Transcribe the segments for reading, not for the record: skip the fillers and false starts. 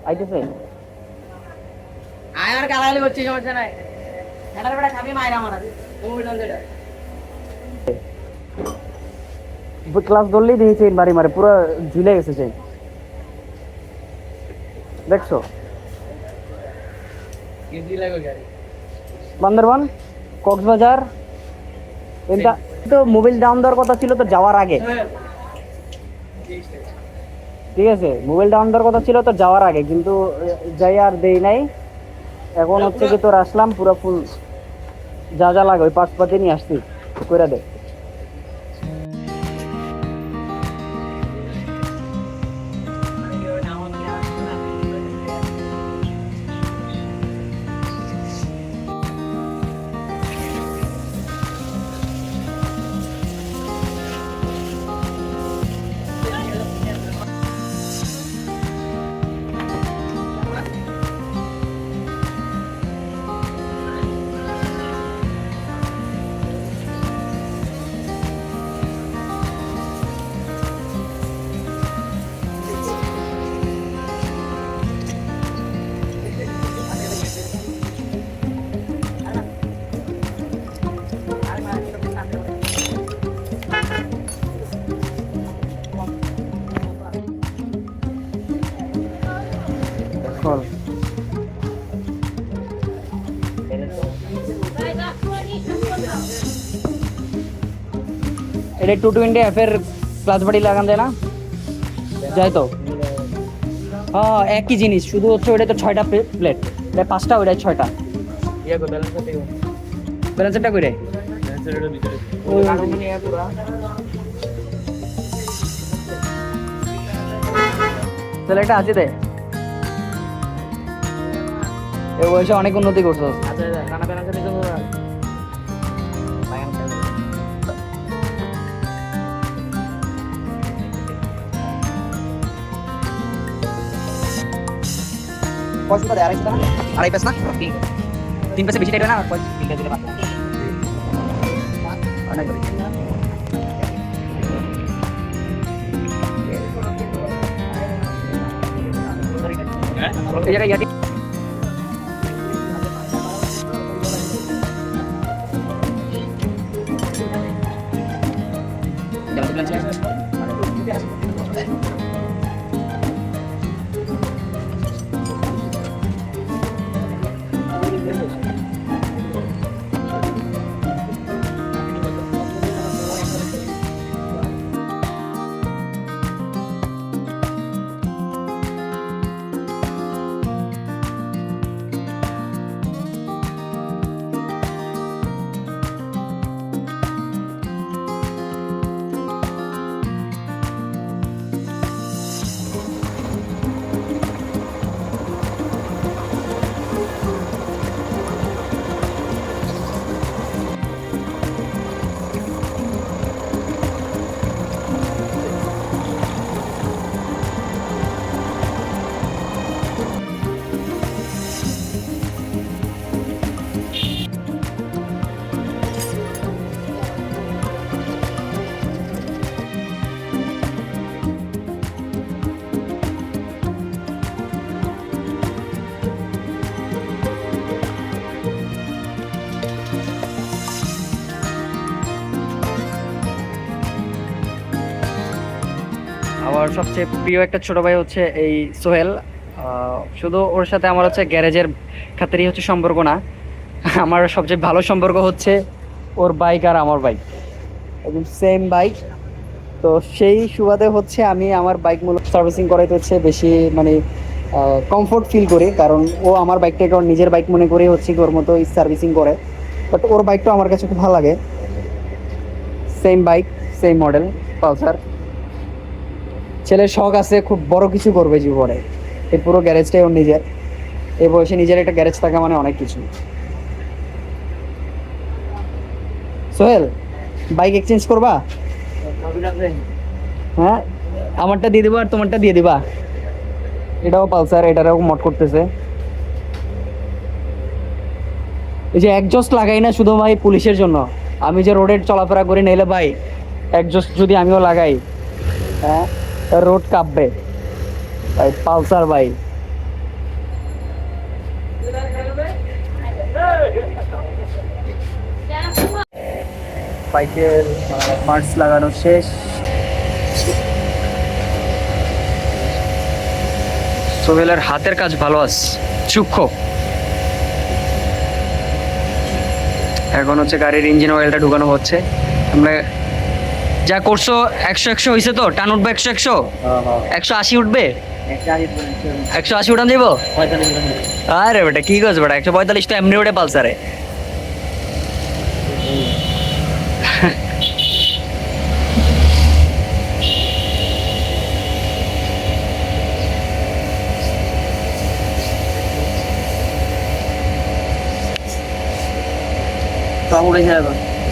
আইতেছে আয় আর গালাগালি করছি, সমস্যা নাই। এটার বেটা খাবি মায়ের আমার মোবাইল অন যেটা ক্লাস ধরলেই দেখি চেইন বাড়ি মারে, পুরো ঝুলে গেছে চেইন, দেখছো? কেজি লাগবে গাড়ি বান্দরবান, কক্সবাজার, এটা তো মোবাইল ডাউন দেওয়ার কথা ছিল তো যাওয়ার আগে, ঠিক আছে? মোবাইল ডাউন দেওয়ার কথা ছিল তো যাওয়ার আগে, কিন্তু যাই আর দেই নাই। এখন হচ্ছে কি তোর আসলাম পুরো ফুল, যা যা লাগে ওই পাঁচপাতি নিয়ে আসছি, করে দে। চল। এটা 220 এর ক্লাচ বাড়ি লাগান যায় না, যাই তো। হ্যাঁ একই জিনিস, শুধু হচ্ছে ওইটা তো 6টা প্লেট, এটা 5টা, ওইটা 6টা। ইয়া কো ব্যালেন্স করতে হবে, ব্যালেন্সটা করে ব্যালেন্সের ভিতরে ওই নিয়ে পুরো তাহলে একটা আছে দে, এই বয়সে অনেক উন্নতি করছো। আচ্ছা রানা ব্যালেন্সের দিকে পয়সা দেয় 250 টাকা, 2.5 পেস না, 3 পেসে বেশি টাইট না, পয়সা ঠিক আছে দিলে বাস অনেক। এই জায়গায় ইয়াটি আমার সবচেয়ে প্রিয় একটা ছোট ভাই হচ্ছে এই সোহেল। শুধু ওর সাথে আমার হচ্ছে গ্যারেজের খাতিরই হচ্ছে সম্পর্ক না, আমার সবচেয়ে ভালো সম্পর্ক হচ্ছে ওর বাইক আর আমার বাইক, একদম সেম বাইক। তো সেই সুবাদে হচ্ছে আমি আমার বাইক মূলত সার্ভিসিং করাইতে হচ্ছে বেশি মানে কমফোর্ট ফিল করি, কারণ ও আমার বাইকটাকে ওর নিজের বাইক মনে করে হচ্ছে কি ওর মতো সার্ভিসিং করে। বাট ওর বাইকটা আমার কাছে খুব ভালো লাগে, same bike same model Pulsar. ছেলের শখ আছে খুব বড় কিছু করবে জীবনে, এই পুরো গ্যারেজটাই ওর নিজের, এই বয়সে নিজের একটা গ্যারেজ থাকা মানে অনেক কিছু। সোহেল বাইক এক্সচেঞ্জ করবা? হ্যাঁ আমারটা দিয়ে দিবা আর তোমারটা দিয়ে দিবা। এটাও পালসার, এটারও মড করতেছে। এই যে একজস্ট লাগাই না শুধু ভাই পুলিশের জন্য, আমি যে রোডে চলাফেরা করি নাইলে ভাই একজস্ট যদি আমিও লাগাই, হ্যাঁ রোড কাঁপবে ভাই। পালসার ভাই বাইকের পার্টস লাগানো শেষ। সোহেলের হাতের কাজ ভালো আছে, সূক্ষ্ম। এখন হচ্ছে গাড়ির ইঞ্জিন অয়েলটা ঢুকানো হচ্ছে। আমরা যা করছো 100 হয়েছে তো, টান উঠবে 100 180 উঠবে, 180 উঠান দিব। আরে বেটা কি করছো বেটা, 145 তো এমনি উঠে পালসারে।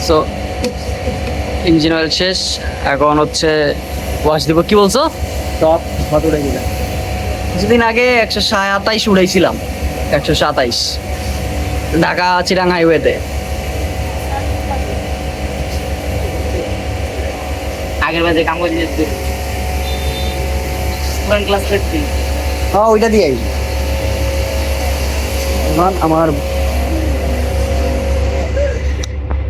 সো ইঞ্জিন অয়েল শেষ, এখন হচ্ছে ওয়াশ দিব। কি বলছো? টপ কত উঠে গেছে? কিছুদিন আগে 127 উড়াইছিলাম, 127 ঢাকা চিরাং হাইওয়েতে। আগের বাজে কাম করে দিয়েছি পুরান ক্লাস করছি। হ্যাঁ ওইটা দিয়েই আমার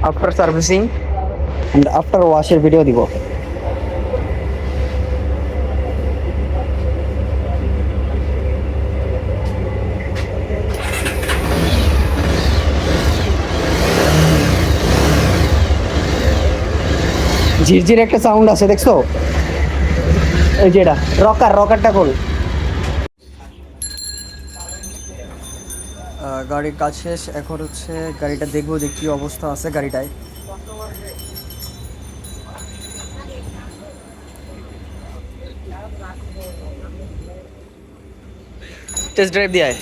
আফটার সার্ভিসিং অ্যান্ড আফটার ওয়াশের ভিডিও দিব। ঝিরঝির একটা সাউন্ড আছে দেখছো, এই যে এটা রকারটা খোল। গাড়ির কাজ শেষ, এখন হচ্ছে গাড়িটা দেখবো যে কি অবস্থা আছে গাড়িটায়। টেস্ট ড্রাইভ দিয়ে আয়।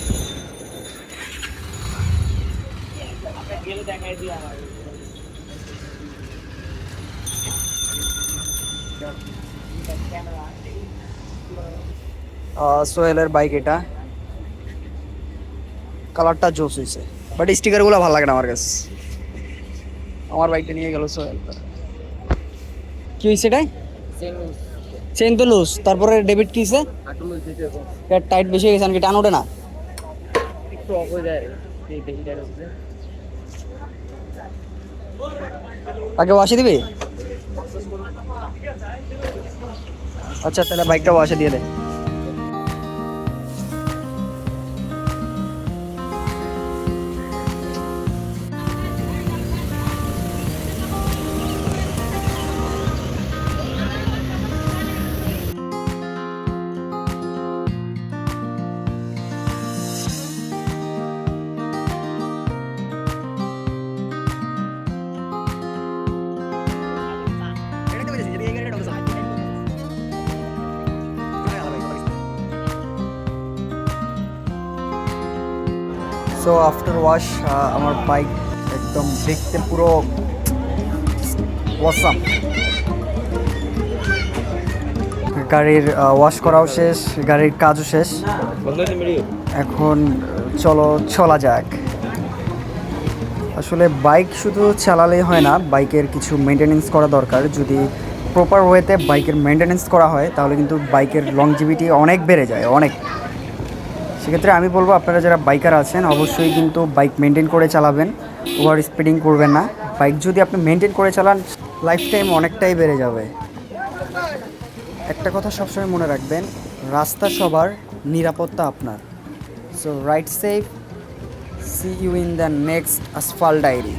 সোহেলের বাইক এটা, কালারটা জোস হয়েছে, বাট স্টিকারগুলো ভালো লাগে না আমার কাছে। আমার বাইকটা নিয়ে গেল সোহেল। কি হয়েছে এটাই? চেন তো লুজ, তারপরে ডেবিট কি হয়েছে? টাইট বেশি হয়ে গেছে, নাকি টান ওঠে না? একটু অফ হয়ে যায় এই বেশিটা হচ্ছে। তাকে ওয়াশে দিবি? আচ্ছা তাহলে বাইকটা ওয়াশে দিয়ে দে। সো আফটার ওয়াশ আমার বাইক একদম দেখতে পুরো ওয়াসাম। গাড়ির ওয়াশ করাও শেষ, গাড়ির কাজও শেষ, এখন চলো চলা যাক। আসলে বাইক শুধু চালালেই হয় না, বাইকের কিছু মেনটেনেন্স করা দরকার। যদি প্রপার ওয়েতে বাইকের মেনটেনেন্স করা হয় তাহলে কিন্তু বাইকের লংজিভিটি অনেক বেড়ে যায়, অনেক। সেক্ষেত্রে আমি বলবো আপনারা যারা বাইকার আছেন অবশ্যই কিন্তু বাইক মেনটেন করে চালাবেন, ওভার স্পিডিং করবেন না। বাইক যদি আপনি মেনটেন করে চালান লাইফ টাইম অনেকটাই বেড়ে যাবে। একটা কথা সবসময় মনে রাখবেন, রাস্তা সবার, নিরাপত্তা আপনার। So ride safe, see you in the next asphalt diary.